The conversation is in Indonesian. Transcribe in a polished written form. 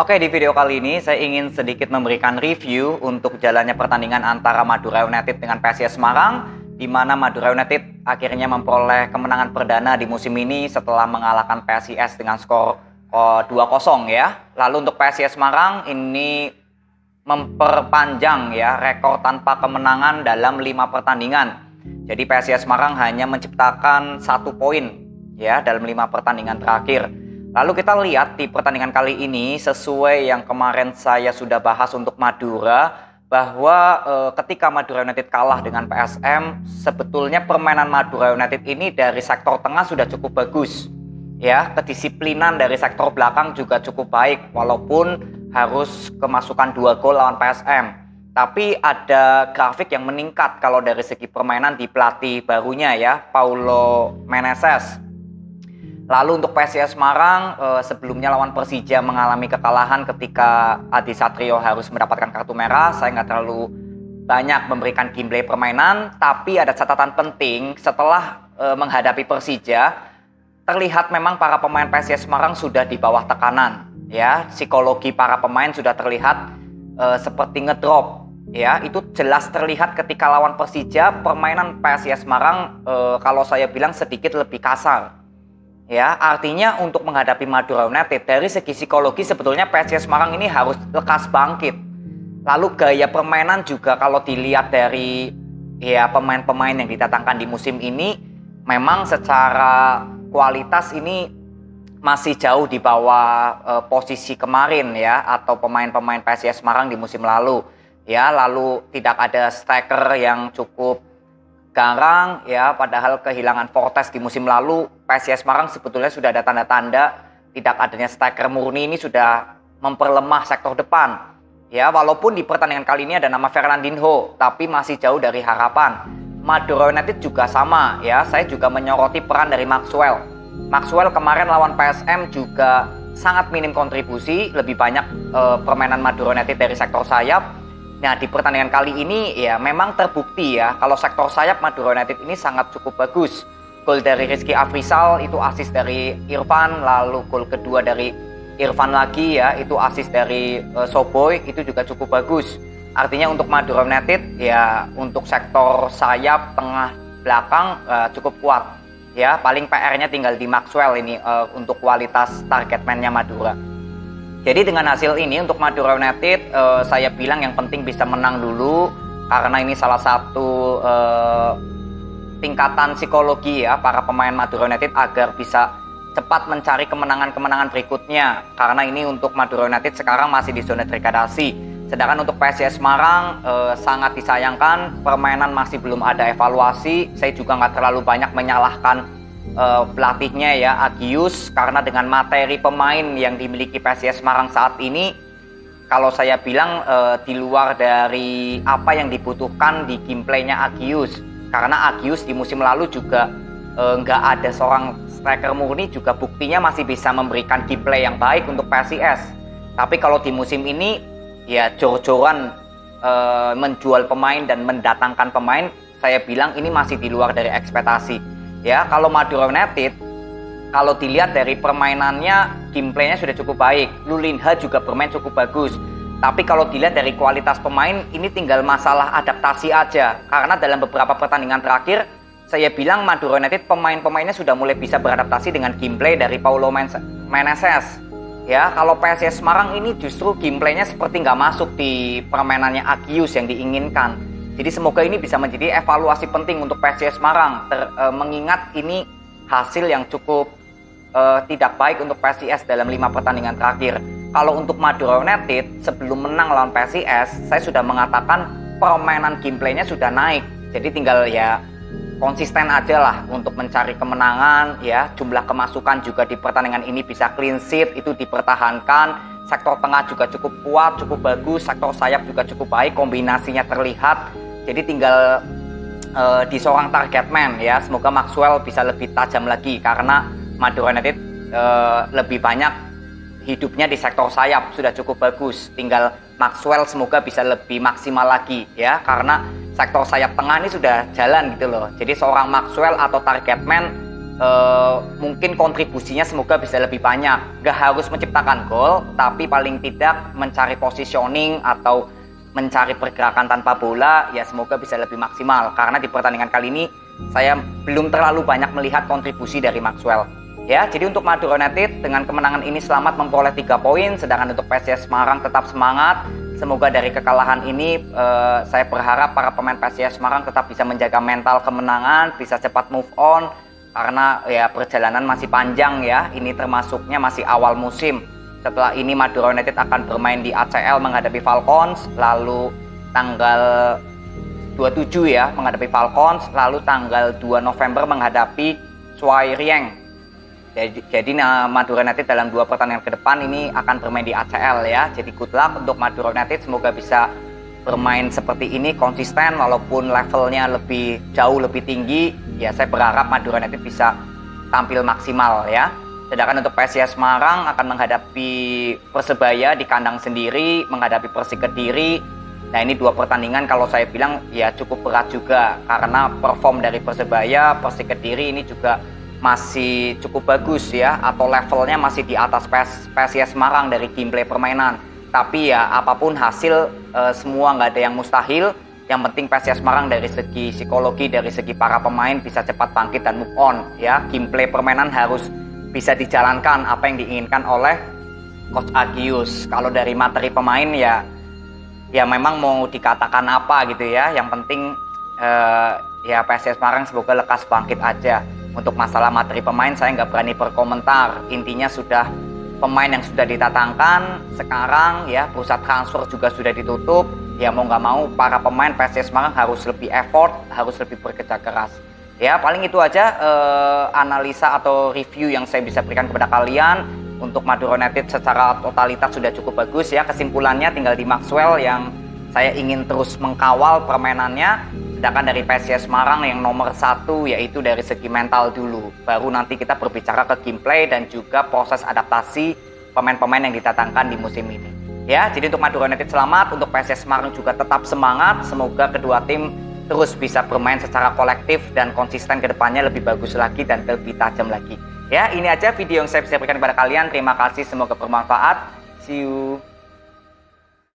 Oke, di video kali ini saya ingin sedikit memberikan review untuk jalannya pertandingan antara Madura United dengan PSIS Semarang, di mana Madura United akhirnya memperoleh kemenangan perdana di musim ini setelah mengalahkan PSIS dengan skor 2-0 ya. Lalu untuk PSIS Semarang ini memperpanjang ya rekor tanpa kemenangan dalam 5 pertandingan. Jadi PSIS Semarang hanya menciptakan 1 poin ya dalam 5 pertandingan terakhir. Lalu kita lihat di pertandingan kali ini sesuai yang kemarin saya sudah bahas untuk Madura, bahwa ketika Madura United kalah dengan PSM, sebetulnya permainan Madura United ini dari sektor tengah sudah cukup bagus. Ya, kedisiplinan dari sektor belakang juga cukup baik walaupun harus kemasukan 2 gol lawan PSM. Tapi ada grafik yang meningkat kalau dari segi permainan di pelatih barunya ya, Paulo Meneses. Lalu untuk PSIS Semarang sebelumnya lawan Persija mengalami kekalahan ketika Adi Satrio harus mendapatkan kartu merah. Saya nggak terlalu banyak memberikan gameplay permainan, tapi ada catatan penting setelah menghadapi Persija, terlihat memang para pemain PSIS Semarang sudah di bawah tekanan. Ya, psikologi para pemain sudah terlihat seperti ngedrop. Ya, itu jelas terlihat ketika lawan Persija, permainan PSIS Semarang kalau saya bilang sedikit lebih kasar. Ya, artinya untuk menghadapi Madura United dari segi psikologi sebetulnya PSIS Semarang ini harus lekas bangkit. Lalu gaya permainan juga kalau dilihat dari ya pemain-pemain yang didatangkan di musim ini, memang secara kualitas ini masih jauh di bawah posisi kemarin ya, atau pemain-pemain PSIS Semarang di musim lalu. Ya, lalu tidak ada striker yang cukup garang ya, padahal kehilangan Fortes di musim lalu. PSIS Semarang sebetulnya sudah ada tanda-tanda tidak adanya striker murni ini sudah memperlemah sektor depan. Ya, walaupun di pertandingan kali ini ada nama Fernandinho, tapi masih jauh dari harapan. Madura United juga sama ya, saya juga menyoroti peran dari Maxwell. Maxwell kemarin lawan PSM juga sangat minim kontribusi, lebih banyak permainan Madura United dari sektor sayap. Nah, di pertandingan kali ini ya memang terbukti ya kalau sektor sayap Madura United ini sangat cukup bagus. Gol dari Rizky Afrizal itu asis dari Irfan, lalu gol kedua dari Irfan lagi ya itu asis dari Soboy, itu juga cukup bagus. Artinya untuk Madura United ya untuk sektor sayap, tengah, belakang cukup kuat. Ya, paling PR-nya tinggal di Maxwell ini untuk kualitas target man-nya Madura. Jadi dengan hasil ini untuk Madura United saya bilang yang penting bisa menang dulu, karena ini salah satu tingkatan psikologi ya para pemain Madura United agar bisa cepat mencari kemenangan-kemenangan berikutnya, karena ini untuk Madura United sekarang masih di zona degradasi. Sedangkan untuk PSIS Semarang sangat disayangkan permainan masih belum ada evaluasi. Saya juga nggak terlalu banyak menyalahkan pelatihnya ya Agius, karena dengan materi pemain yang dimiliki PSIS Semarang saat ini, kalau saya bilang di luar dari apa yang dibutuhkan di gameplaynya Agius, karena Agius di musim lalu juga nggak ada seorang striker murni, juga buktinya masih bisa memberikan gameplay yang baik untuk PSIS. Tapi kalau di musim ini ya jor-joran menjual pemain dan mendatangkan pemain, saya bilang ini masih di luar dari ekspektasi. Ya, kalau Madura United, kalau dilihat dari permainannya, gameplaynya sudah cukup baik. Lulinha juga bermain cukup bagus. Tapi kalau dilihat dari kualitas pemain, ini tinggal masalah adaptasi aja. Karena dalam beberapa pertandingan terakhir, saya bilang Madura United pemain-pemainnya sudah mulai bisa beradaptasi dengan gameplay dari Paulo Meneses. Ya, kalau PSIS Semarang ini justru gameplaynya seperti nggak masuk di permainannya Agius yang diinginkan. Jadi semoga ini bisa menjadi evaluasi penting untuk PSIS Semarang, mengingat ini hasil yang cukup tidak baik untuk PSIS dalam 5 pertandingan terakhir. Kalau untuk Madura United sebelum menang lawan PSIS, saya sudah mengatakan permainan gameplaynya sudah naik. Jadi tinggal ya konsisten aja lah untuk mencari kemenangan ya. Jumlah kemasukan juga di pertandingan ini bisa clean sheet, itu dipertahankan. Sektor tengah juga cukup kuat, cukup bagus. Sektor sayap juga cukup baik, kombinasinya terlihat. Jadi tinggal di seorang target man ya. Semoga Maxwell bisa lebih tajam lagi, karena Madura United lebih banyak hidupnya di sektor sayap, sudah cukup bagus. Tinggal Maxwell semoga bisa lebih maksimal lagi ya, karena sektor sayap tengah ini sudah jalan gitu loh. Jadi seorang Maxwell atau target man mungkin kontribusinya semoga bisa lebih banyak. Gak harus menciptakan gol, tapi paling tidak mencari positioning atau mencari pergerakan tanpa bola, ya semoga bisa lebih maksimal. Karena di pertandingan kali ini saya belum terlalu banyak melihat kontribusi dari Maxwell. Ya, jadi untuk Madura United dengan kemenangan ini selamat memperoleh 3 poin, sedangkan untuk PSIS Semarang tetap semangat. Semoga dari kekalahan ini saya berharap para pemain PSIS Semarang tetap bisa menjaga mental kemenangan, bisa cepat move on karena ya perjalanan masih panjang ya. Ini termasuknya masih awal musim. Setelah ini Madura United akan bermain di ACL menghadapi Falcons, lalu tanggal 27 ya menghadapi Falcons, lalu tanggal 2 November menghadapi Suai Rieng. Jadi Madura United dalam 2 pertandingan ke depan ini akan bermain di ACL ya. Jadi good luck untuk Madura United, semoga bisa bermain seperti ini konsisten walaupun levelnya jauh lebih tinggi. Ya saya berharap Madura United bisa tampil maksimal ya. Sedangkan untuk PSIS Semarang akan menghadapi Persebaya di kandang sendiri, menghadapi Persik Kediri. Nah ini 2 pertandingan kalau saya bilang ya cukup berat juga karena perform dari Persebaya, Persik Kediri ini juga masih cukup bagus ya, atau levelnya masih di atas PSIS Semarang dari gameplay permainan. Tapi ya apapun hasil semua nggak ada yang mustahil. Yang penting PSIS Semarang dari segi psikologi, dari segi para pemain bisa cepat bangkit dan move on ya. Gameplay permainan harus bisa dijalankan apa yang diinginkan oleh Coach Agius. Kalau dari materi pemain ya memang mau dikatakan apa gitu ya. Yang penting ya PSIS Semarang semoga lekas bangkit aja. Untuk masalah materi pemain saya nggak berani berkomentar. Intinya sudah pemain yang sudah ditatangkan sekarang ya, pusat transfer juga sudah ditutup. Ya mau nggak mau para pemain PSIS Semarang harus lebih effort, harus lebih bekerja keras. Ya paling itu aja analisa atau review yang saya bisa berikan kepada kalian. Untuk Madura United secara totalitas sudah cukup bagus ya. Kesimpulannya tinggal di Maxwell yang saya ingin terus mengkawal permainannya. Sedangkan dari PSIS Semarang yang nomor 1 yaitu dari segi mental dulu. Baru nanti kita berbicara ke gameplay dan juga proses adaptasi pemain-pemain yang didatangkan di musim ini. Ya, jadi untuk Madura United selamat, untuk PSIS Semarang juga tetap semangat. Semoga kedua tim terus bisa bermain secara kolektif dan konsisten ke depannya lebih bagus lagi dan lebih tajam lagi. Ya, ini aja video yang saya bisa berikan kepada kalian. Terima kasih, semoga bermanfaat. See you.